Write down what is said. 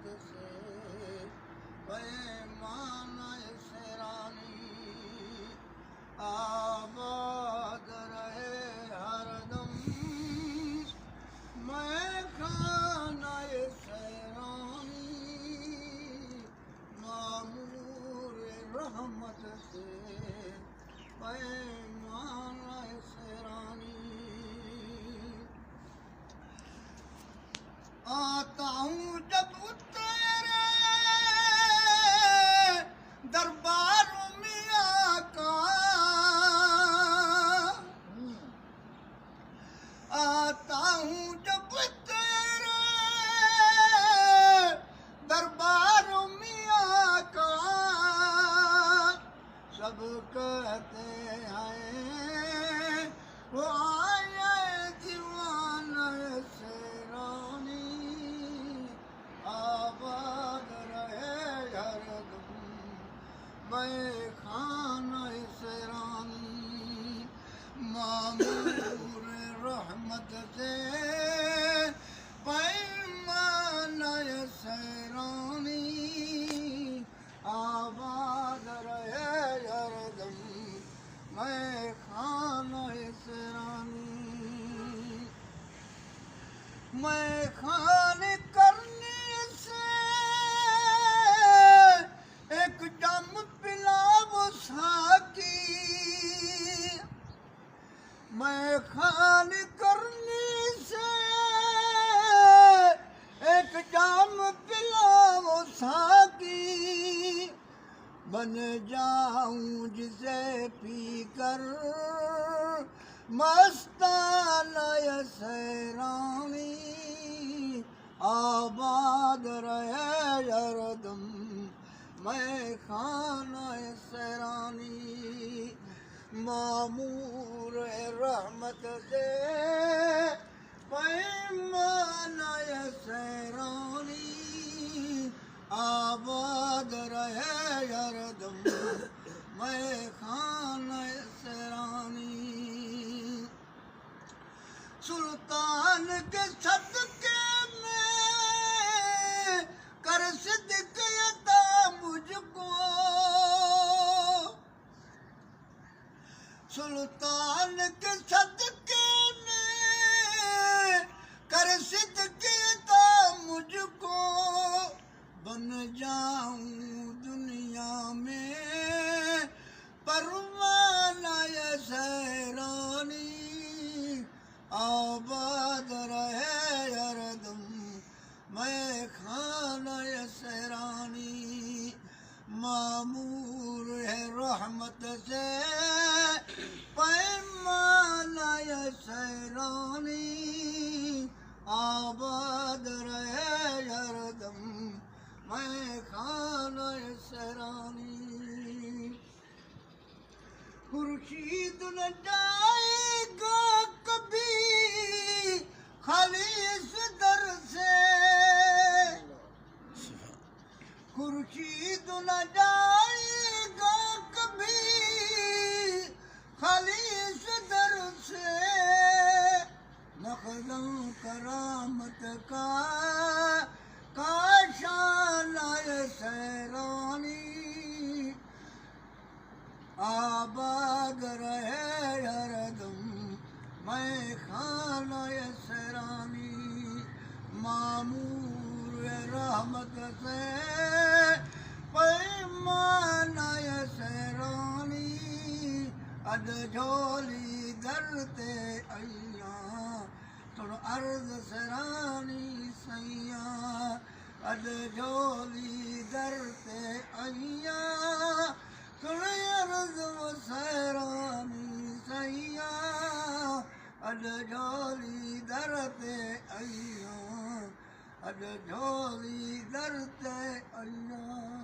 رحمت سے پیمان سرانی آباد رہے ہر دم میں خانہ سرانی معمور رحمت سے پیمان سرانی آتا ہوں جب تیرے دربار میں آقا آتا ہوں جب تیرے دربار میں آقا سب کہتے ہیں وہ آئے دیوان سرانی آباد رہے ہر دم میں خانہ سرانی معمور رحمت سے پیمان سرانی آباد رہے ہر دم میں خانہ سرانی میں خانے کرنے سے ایک جام پلاؤ ساقی میں خانے کرنے سے ایک جام پلاؤ ساقی بن جاؤں جسے پی کر مستانہ سرانی آباد رہے ہر دم میں خانہ سرانی معمور رحمت سے پیمانہ سرانی آباد رہے ہر دم میں خانہ سرانی سلطان کے صدقے میں کر صدق عطا مجھ کو سلطان کے صدقے میں کر صدق عطا مجھ کو بن جاؤں دنیا میں پروانہ سرانی آباد رہے ہر دم میں خانہ سرانی معمور ہے رحمت سے پیمانہ سرانی آباد رہے ہر دم میں خانہ سرانی خورشید نہ جائے گا کبھی خالی اس در سے خورشید نہ جائے گا کبھی خالی اس در سے مقدم کرامت کا کاشانہ سرانی آباد رہے ہر دم میں خانہ سرانی معمور رحمت سے پیمانہ سرانی اد جھولی درتے ایاں تر عرض سرانی سیاں اد جھولی درتے ایاں تر عرض سرانی سیاں اد جھولی درتے ایاں اد جھولی درتے ایاں